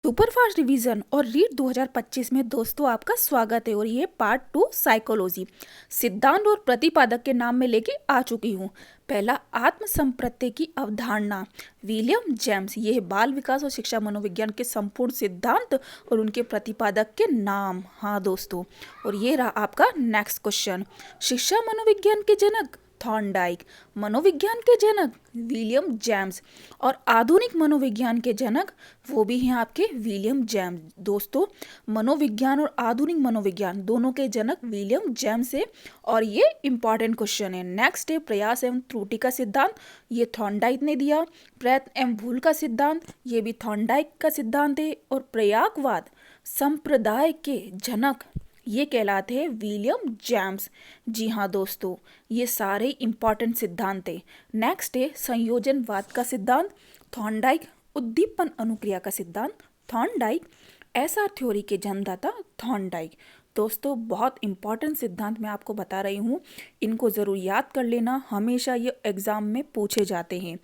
Superfast revision और read 2025 में दोस्तों आपका स्वागत है। और ये पार्ट 2 साइकोलॉजी सिद्धांत और प्रतिपादक के नाम में लेके आ चुकी हूँ। पहला, आत्म संप्रत्यय की अवधारणा, विलियम जेम्स। ये है बाल विकास और शिक्षा मनोविज्ञान के संपूर्ण सिद्धांत और उनके प्रतिपादक के नाम। हाँ दोस्तों, और ये रहा आपका नेक्स्ट क्वेश्चन। शिक्षा मनोविज्ञान के जनक थॉर्नडाइक, मनोविज्ञान के जनक विलियम जेम्स और आधुनिक मनोविज्ञान के जनक वो भी हैं आपके विलियम जेम्स। दोस्तों, मनोविज्ञान और आधुनिक मनोविज्ञान दोनों के जनक विलियम जेम्स है और ये इंपॉर्टेंट क्वेश्चन है। नेक्स्ट है प्रयास एवं त्रुटि का सिद्धांत, ये थॉर्नडाइक ने दिया। प्रयत्न एवं भूल का सिद्धांत, ये भी थॉर्नडाइक का सिद्धांत है। और प्रयागवाद संप्रदाय के जनक ये कहलाते हैं विलियम जेम्स। जी हाँ दोस्तों, ये सारे इंपॉर्टेंट सिद्धांत है। नेक्स्ट है संयोजनवाद का सिद्धांत, थॉर्नडाइक। उद्दीपन अनुक्रिया का सिद्धांत, थॉर्नडाइक। एसआर थ्योरी के जन्मदाता थॉर्नडाइक। दोस्तों, बहुत इंपॉर्टेंट सिद्धांत मैं आपको बता रही हूँ, इनको ज़रूर याद कर लेना, हमेशा ये एग्जाम में पूछे जाते हैं।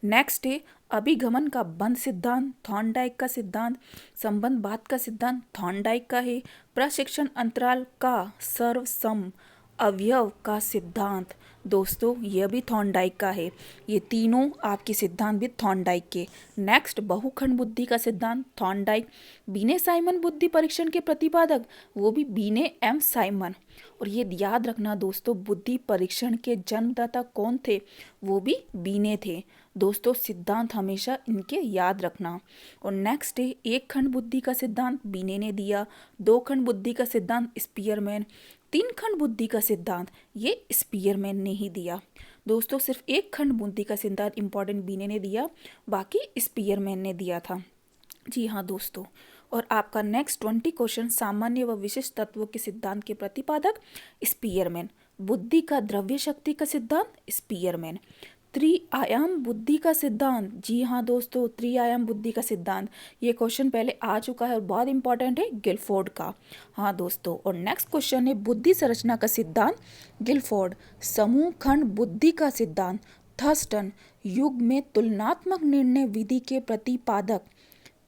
नेक्स्ट है अभिगमन का बंध सिद्धांत, थॉर्नडाइक का सिद्धांत। संबंधवाद का सिद्धांत थॉर्नडाइक का है। प्रशिक्षण अंतराल का सर्वसम अवयव का सिद्धांत, दोस्तों यह भी थॉर्नडाइक का है। ये तीनों आपके सिद्धांत भी थॉर्नडाइक के। नेक्स्ट, बहुखंड बुद्धि का सिद्धांत, थॉर्नडाइक। बीने साइमन बुद्धि परीक्षण के प्रतिपादक वो भी बीने एम साइमन। और ये याद रखना दोस्तों, बुद्धि परीक्षण के जन्मदाता कौन थे, वो भी बीने थे। दोस्तों, सिद्धांत हमेशा इनके याद रखना। और नेक्स्ट है एक खंड बुद्धि का सिद्धांत, बीने ने दिया। दो खंड बुद्धि का सिद्धांत स्पीयरमैन। तीन खंड बुद्धि का सिद्धांत ये स्पीयरमैन ने ही दिया। दोस्तों, सिर्फ एक खंड बुद्धि का सिद्धांत इंपॉर्टेंट बीने ने दिया, बाकी स्पीयरमैन ने दिया था। जी हाँ दोस्तों, और आपका नेक्स्ट 20 क्वेश्चन, सामान्य व विशिष्ट तत्वों के सिद्धांत के प्रतिपादक स्पीयरमैन। बुद्धि का द्रव्य शक्ति का सिद्धांत स्पीयरमैन। त्रिआयाम बुद्धि का सिद्धांत, जी हाँ दोस्तों, त्रिआयाम बुद्धि का सिद्धांत ये क्वेश्चन पहले आ चुका है और बहुत इंपॉर्टेंट है, गिलफोर्ड का। हाँ दोस्तों, और नेक्स्ट क्वेश्चन है बुद्धि संरचना का सिद्धांत, गिलफोर्ड। समूह खंड बुद्धि का सिद्धांत, थर्स्टन। युग में तुलनात्मक निर्णय विधि के प्रतिपादक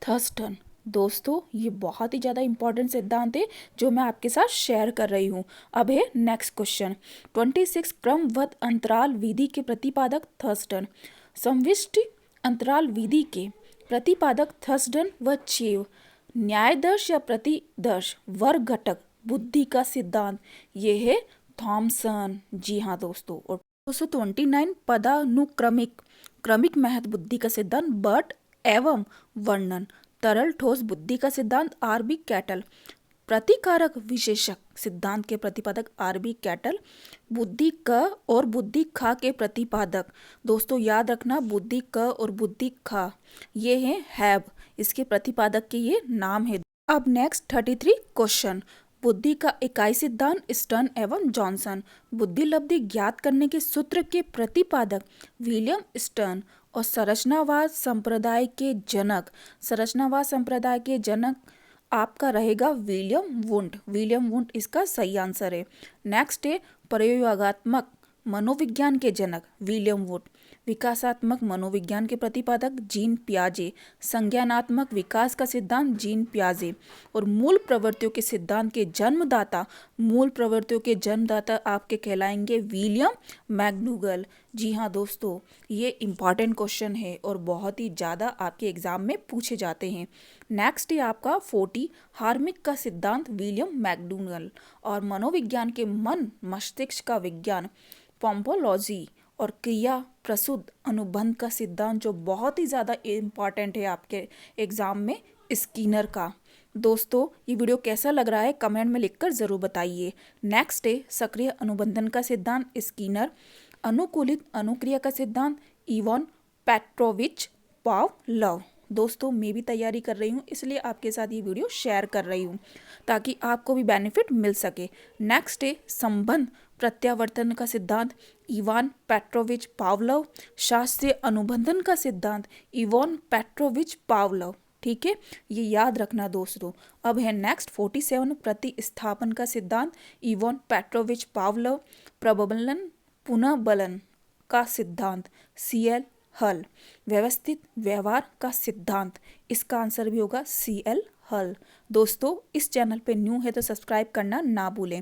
थर्स्टन। दोस्तों, ये बहुत ही ज़्यादा इंपॉर्टेंट सिद्धांत है जो मैं आपके साथ शेयर कर रही हूँ। अब है नेक्स्ट क्वेश्चन 26, क्रमबद्ध अंतराल विधि के प्रतिपादक थर्स्टन। समविष्टि अंतराल विधि के प्रतिपादक थर्स्टन व चेव। न्यायदर्श या प्रतिदर्श वर्ग घटक बुद्धि का सिद्धांत ये है थॉमसन। जी हाँ दोस्तों, और 229 पदानुक्रमिक क्रमिक महत्व बुद्धि का सिद्धांत बर्ट एवं वर्णन। तरल ठोस बुद्धि का सिद्धांत आरबी कैटल। प्रतिकारक विशेषक सिद्धांत के प्रतिपादक आरबी कैटल। बुद्धि क और बुद्धि खा के प्रतिपादक, दोस्तों याद रखना, बुद्धि क और बुद्धि खा ये है हैब, इसके प्रतिपादक के ये नाम है। अब नेक्स्ट 33 क्वेश्चन, बुद्धि का इकाई सिद्धांत स्टर्न एवं जॉनसन। बुद्धि लब्धि ज्ञात करने के सूत्र के प्रतिपादक विलियम स्टर्न। और संरचनावाद संप्रदाय के जनक, संरचनावाद संप्रदाय के जनक आपका रहेगा विलियम वुंट। विलियम वुंट इसका सही आंसर है। नेक्स्ट है प्रयोगात्मक मनोविज्ञान के जनक विलियम वुड। विकासात्मक मनोविज्ञान के प्रतिपादक जीन पियाजे। संज्ञानात्मक विकास का सिद्धांत जीन पियाजे। और मूल प्रवृत्तियों के सिद्धांत के जन्मदाता, मूल प्रवृत्तियों के जन्मदाता आपके कहलाएंगे विलियम मैक्डूगल। जी हाँ दोस्तों, ये इंपॉर्टेंट क्वेश्चन है और बहुत ही ज़्यादा आपके एग्जाम में पूछे जाते हैं। नेक्स्ट है आपका 40, हार्मिक का सिद्धांत विलियम मैक्डूगल। और मनोविज्ञान के मन मस्तिष्क का विज्ञान पोम्पोलॉजी। और क्रिया प्रसूत अनुबंध का सिद्धांत जो बहुत ही ज़्यादा इम्पॉर्टेंट है आपके एग्ज़ाम में, स्किनर का। दोस्तों, ये वीडियो कैसा लग रहा है कमेंट में लिखकर ज़रूर बताइए। नेक्स्ट है सक्रिय अनुबंधन का सिद्धांत स्किनर। अनुकूलित अनुक्रिया का सिद्धांत इवॉन पेट्रोविच पावलोव। दोस्तों, मैं भी तैयारी कर रही हूँ, इसलिए आपके साथ ये वीडियो शेयर कर रही हूँ ताकि आपको भी बेनिफिट मिल सके। नेक्स्ट है संबंध प्रत्यावर्तन का सिद्धांत इवान पेट्रोविच पावलोव। शास्त्रीय अनुबंधन का सिद्धांत इवॉन पेट्रोविच पावलोव। ठीक है, ये याद रखना दोस्तों। अब है नेक्स्ट 47, प्रतिस्थापन का सिद्धांत इवॉन पेट्रोविच पावलोव। प्रबलन पुनः बलन का सिद्धांत CL हल। व्यवस्थित व्यवहार का सिद्धांत, इसका आंसर भी होगा CL हल। दोस्तों इस चैनल पे न्यू है तो सब्सक्राइब करना ना भूलें।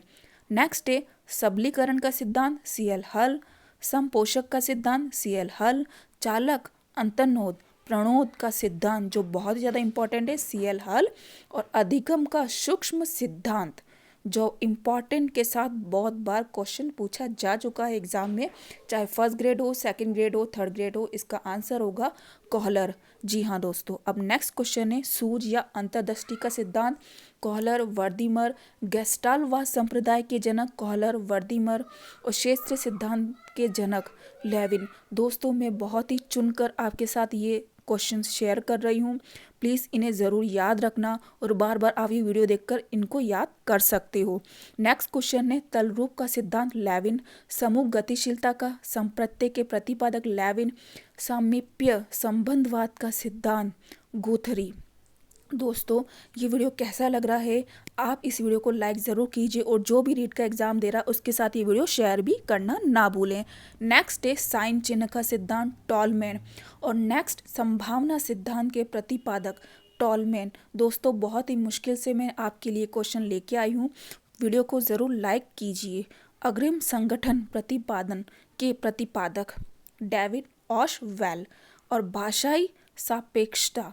नेक्स्ट है सबलीकरण का सिद्धांत, CL हल। समपोषक का सिद्धांत, CL हल। चालक अंतर्नोद प्रणोद का सिद्धांत जो बहुत ज़्यादा इंपॉर्टेंट है, CL हल। और अधिगम का सूक्ष्म सिद्धांत जो इम्पॉर्टेंट के साथ बहुत बार क्वेश्चन पूछा जा चुका है एग्जाम में, चाहे फर्स्ट ग्रेड हो, सेकंड ग्रेड हो, थर्ड ग्रेड हो, इसका आंसर होगा कोहलर। जी हाँ दोस्तों, अब नेक्स्ट क्वेश्चन है सूझ या अंतर्दृष्टि का सिद्धांत, कोहलर वर्दीमर। गेस्टाल्टवाद संप्रदाय के जनक कोहलर वर्दीमर और क्षेत्र सिद्धांत के जनक लेविन। दोस्तों मैं बहुत ही चुनकर आपके साथ ये क्वेश्चन शेयर कर रही हूँ, प्लीज़ इन्हें ज़रूर याद रखना और बार बार आप ये वीडियो देखकर इनको याद कर सकते हो। नेक्स्ट क्वेश्चन है तलरूप का सिद्धांत, लेविन। समूह गतिशीलता का संप्रत्यय के प्रतिपादक लेविन। सामीप्य संबंधवाद का सिद्धांत गुथरी। दोस्तों ये वीडियो कैसा लग रहा है, आप इस वीडियो को लाइक ज़रूर कीजिए और जो भी रीट का एग्जाम दे रहा है उसके साथ ये वीडियो शेयर भी करना ना भूलें। नेक्स्ट है साइन चिन्ह का सिद्धांत, टॉलमैन। और नेक्स्ट संभावना सिद्धांत के प्रतिपादक टॉलमैन। दोस्तों बहुत ही मुश्किल से मैं आपके लिए क्वेश्चन लेके आई हूँ, वीडियो को ज़रूर लाइक कीजिए। अग्रिम संगठन प्रतिपादन के प्रतिपादक डेविड ऑशवेल। और भाषाई सापेक्षता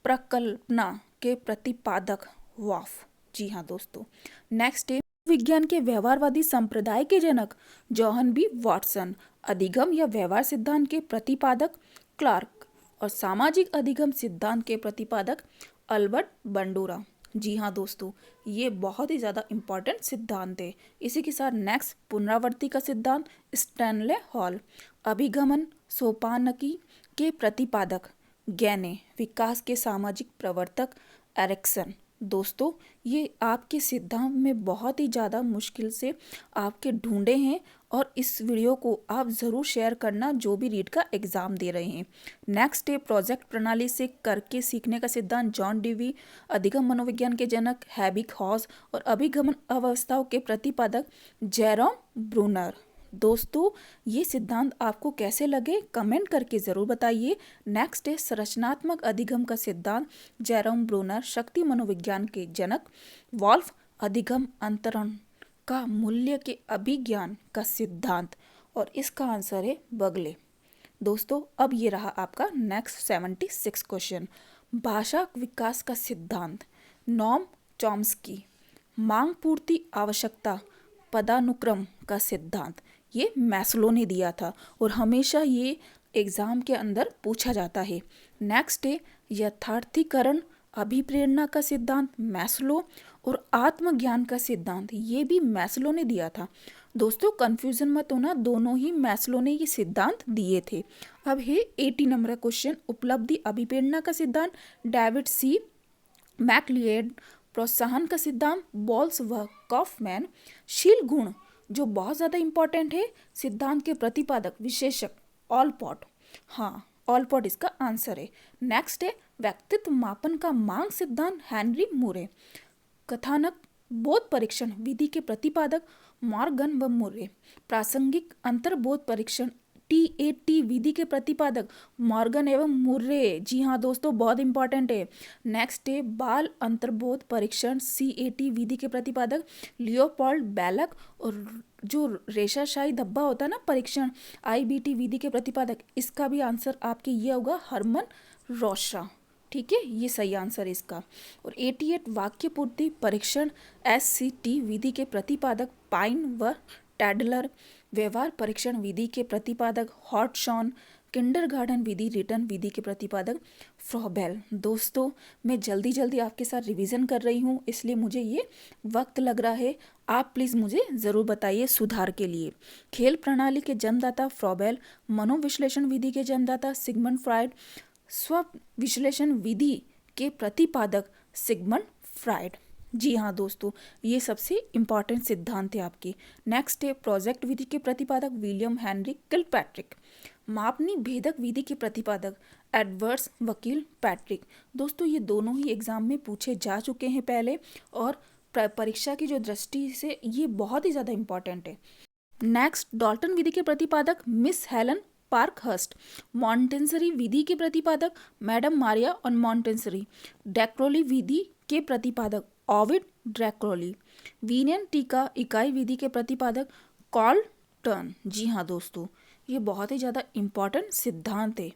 प्रकल्पना के प्रतिपादक वाफ। जी हाँ दोस्तों, नेक्स्ट है विज्ञान के व्यवहारवादी संप्रदाय के जनक जॉहन बी वॉटसन। अधिगम या व्यवहार सिद्धांत के प्रतिपादक क्लार्क। और सामाजिक अधिगम सिद्धांत के प्रतिपादक अल्बर्ट बंडूरा। जी हाँ दोस्तों, ये बहुत ही ज़्यादा इम्पॉर्टेंट सिद्धांत है। इसी के साथ नेक्स्ट पुनरावृत्ति का सिद्धांत स्टैनले हॉल। अभिगमन सोपानकी के प्रतिपादक गैने। विकास के सामाजिक प्रवर्तक एरिक्सन। दोस्तों ये आपके सिद्धांत में बहुत ही ज़्यादा मुश्किल से आपके ढूंढे हैं और इस वीडियो को आप ज़रूर शेयर करना जो भी रीट का एग्ज़ाम दे रहे हैं। नेक्स्ट है प्रोजेक्ट प्रणाली से करके सीखने का सिद्धांत, जॉन डीवी। अधिगम मनोविज्ञान के जनक हैबिक हॉस। और अभिगमन अवस्थाओं के प्रतिपादक जेरोम ब्रूनर। दोस्तों ये सिद्धांत आपको कैसे लगे कमेंट करके ज़रूर बताइए। नेक्स्ट है संरचनात्मक अधिगम का सिद्धांत, जेरोम ब्रूनर। शक्ति मनोविज्ञान के जनक वॉल्फ। अधिगम अंतरण का मूल्य के अभिज्ञान का सिद्धांत और इसका आंसर है बगले। दोस्तों अब ये रहा आपका नेक्स्ट 76 क्वेश्चन। भाषा विकास का सिद्धांत, नॉम चॉम्स्की। मांग पूर्ति आवश्यकता पदानुक्रम का सिद्धांत, ये मैस्लो ने दिया था और हमेशा ये एग्ज़ाम के अंदर पूछा जाता है। नेक्स्ट है यथार्थीकरण अभिप्रेरणा का सिद्धांत, मैस्लो। और आत्मज्ञान का सिद्धांत, ये भी मैस्लो ने दिया था। दोस्तों कंफ्यूजन मत होना, दोनों ही मैस्लो ने ये सिद्धांत दिए थे। अब है 80 नंबर का क्वेश्चन। उपलब्धि अभिप्रेरणा का सिद्धांत, डेविड सी मैकलिएड। प्रोत्साहन का सिद्धांत, बॉल्स व कॉफमैन। शील गुण जो बहुत ज़्यादा इंपॉर्टेंट है, सिद्धांत के प्रतिपादक विशेषक ऑलपॉट। हाँ ऑलपॉट इसका आंसर है। नेक्स्ट है व्यक्तित्व मापन का मांग सिद्धांत, हेनरी मुरे। कथानक बोध परीक्षण विधि के प्रतिपादक मॉर्गन व मुरे। प्रासंगिक अंतर्बोध परीक्षण TAT विधि के प्रतिपादक मॉर्गन एवं मुर्रे। जी हाँ दोस्तों बहुत इंपॉर्टेंट है। नेक्स्ट है बाल अंतर्बोध परीक्षण CAT विधि के प्रतिपादक लियोपोल्ड बैलक। और जो रेशाशाही धब्बा होता है ना परीक्षण IBT विधि के प्रतिपादक, इसका भी आंसर आपके ये होगा हरमन रोशा। ठीक है, ये सही आंसर है इसका। और 88 वाक्य पूर्ति परीक्षण SCT विधि के प्रतिपादक पाइन व टैडलर। व्यवहार परीक्षण विधि के प्रतिपादक हॉटशॉन। किंडरगार्टन विधि रिटर्न विधि के प्रतिपादक फ्रॉबेल। दोस्तों मैं जल्दी आपके साथ रिवीजन कर रही हूँ इसलिए मुझे ये वक्त लग रहा है, आप प्लीज़ मुझे ज़रूर बताइए सुधार के लिए। खेल प्रणाली के जन्मदाता फ्रॉबेल। मनोविश्लेषण विधि के जन्मदाता सिगमंड फ्राइड। स्व विश्लेषण विधि के प्रतिपादक सिगमंड फ्राइड। जी हाँ दोस्तों, ये सबसे इम्पॉर्टेंट सिद्धांत है आपके। नेक्स्ट है प्रोजेक्ट विधि के प्रतिपादक विलियम हेनरी किलपैट्रिक। मापनी भेदक विधि के प्रतिपादक एडवर्ड्स वकील पैट्रिक। दोस्तों ये दोनों ही एग्जाम में पूछे जा चुके हैं पहले और परीक्षा की जो दृष्टि से ये बहुत ही ज़्यादा इम्पॉर्टेंट है। नेक्स्ट डाल्टन विधि के प्रतिपादक मिस हेलन पार्कहर्स्ट। मॉन्टेसरी विधि के प्रतिपादक मैडम मारिया और मॉन्टेसरी। डैक्रोली विधि के प्रतिपादक ओविड ड्रैक्रोली। वीनियन टीका इकाई विधि के प्रतिपादक कार्ल टर्न। जी हाँ दोस्तों, ये बहुत ही ज़्यादा इम्पॉर्टेंट सिद्धांत है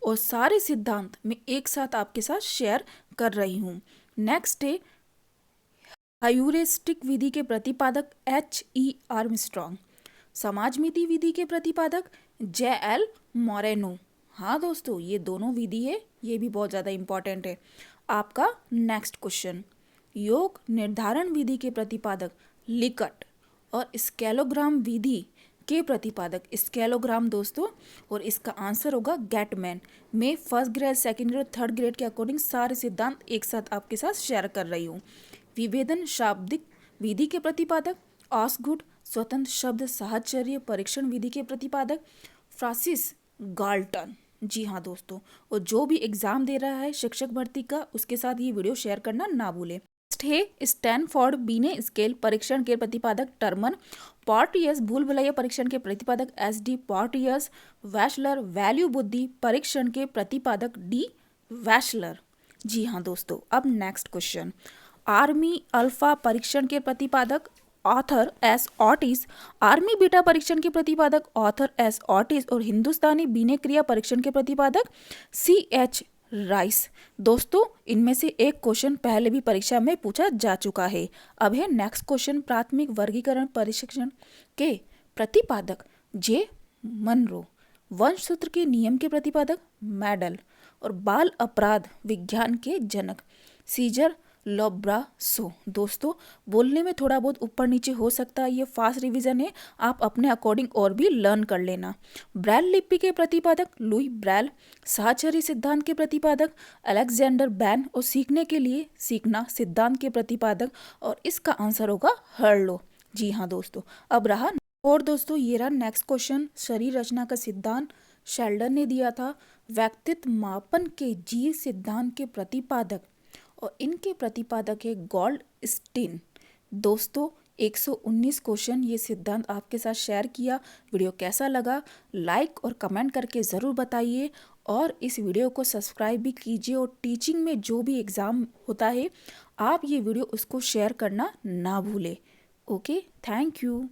और सारे सिद्धांत मैं एक साथ आपके साथ शेयर कर रही हूँ। नेक्स्ट है ह्यूरिस्टिक विधि के प्रतिपादक H.E. आर्मस्ट्रॉन्ग। समाजमिति विधि के प्रतिपादक J.L. मोरेनो। हाँ दोस्तों, ये दोनों विधि है, ये भी बहुत ज़्यादा इम्पॉर्टेंट है। आपका नेक्स्ट क्वेश्चन, योग निर्धारण विधि के प्रतिपादक लिकट और स्केलोग्राम विधि के प्रतिपादक स्केलोग्राम दोस्तों, और इसका आंसर होगा गेटमैन। मैं first grade, second grade, third grade के अकॉर्डिंग सारे सिद्धांत एक साथ आपके साथ शेयर कर रही हूँ। विभेदन शाब्दिक विधि के प्रतिपादक ऑसगुड। स्वतंत्र शब्द साहचर्य परीक्षण विधि के प्रतिपादक फ्रांसिस गाल्टन। जी हाँ दोस्तों, और जो भी एग्जाम दे रहा है शिक्षक भर्ती का, उसके साथ ये वीडियो शेयर करना ना भूले। है स्टैनफोर्ड बीने स्केल परीक्षण के प्रतिपादक टर्मन। पॉर्टियस भूल भुलैया परीक्षण के प्रतिपादक SD पॉर्टियस। वैशलर वैल्यू बुद्धि परीक्षण के प्रतिपादक D वैशलर। जी हाँ दोस्तों, अब नेक्स्ट क्वेश्चन, आर्मी अल्फा परीक्षण के प्रतिपादक author S Ottis. Army beta परीक्षण के प्रतिपादक ऑथर S ऑटिस और हिंदुस्तानी बीने क्रिया परीक्षण के प्रतिपादक CH राइस। दोस्तों, इनमें से एक क्वेश्चन पहले भी परीक्षा में पूछा जा चुका है। अब है नेक्स्ट क्वेश्चन, प्राथमिक वर्गीकरण परीक्षण के प्रतिपादक J मनरो। वंशसूत्र के नियम के प्रतिपादक मेडल और बाल अपराध विज्ञान के जनक सीजर लोब्रासो। दोस्तों, बोलने में थोड़ा बहुत ऊपर नीचे हो सकता है, ये फास्ट रिवीजन है, आप अपने अकॉर्डिंग और भी लर्न कर लेना। ब्रेल लिपि के प्रतिपादक लुई ब्रेल। साहचर्य सिद्धांत के प्रतिपादक अलेक्जेंडर बैन और सीखने के लिए सीखना सिद्धांत के प्रतिपादक, और इसका आंसर होगा हर्लो। जी हाँ दोस्तों, अब रहा और दोस्तों ये रहा नेक्स्ट क्वेश्चन, शरीर रचना का सिद्धांत शेल्डन ने दिया था। व्यक्तित्व मापन के जीव सिद्धांत के प्रतिपादक, और इनके प्रतिपादक है गोल्डस्टीन। दोस्तों 119 क्वेश्चन ये सिद्धांत आपके साथ शेयर किया। वीडियो कैसा लगा लाइक और कमेंट करके ज़रूर बताइए, और इस वीडियो को सब्सक्राइब भी कीजिए, और टीचिंग में जो भी एग्ज़ाम होता है आप ये वीडियो उसको शेयर करना ना भूलें। Okay, thank you.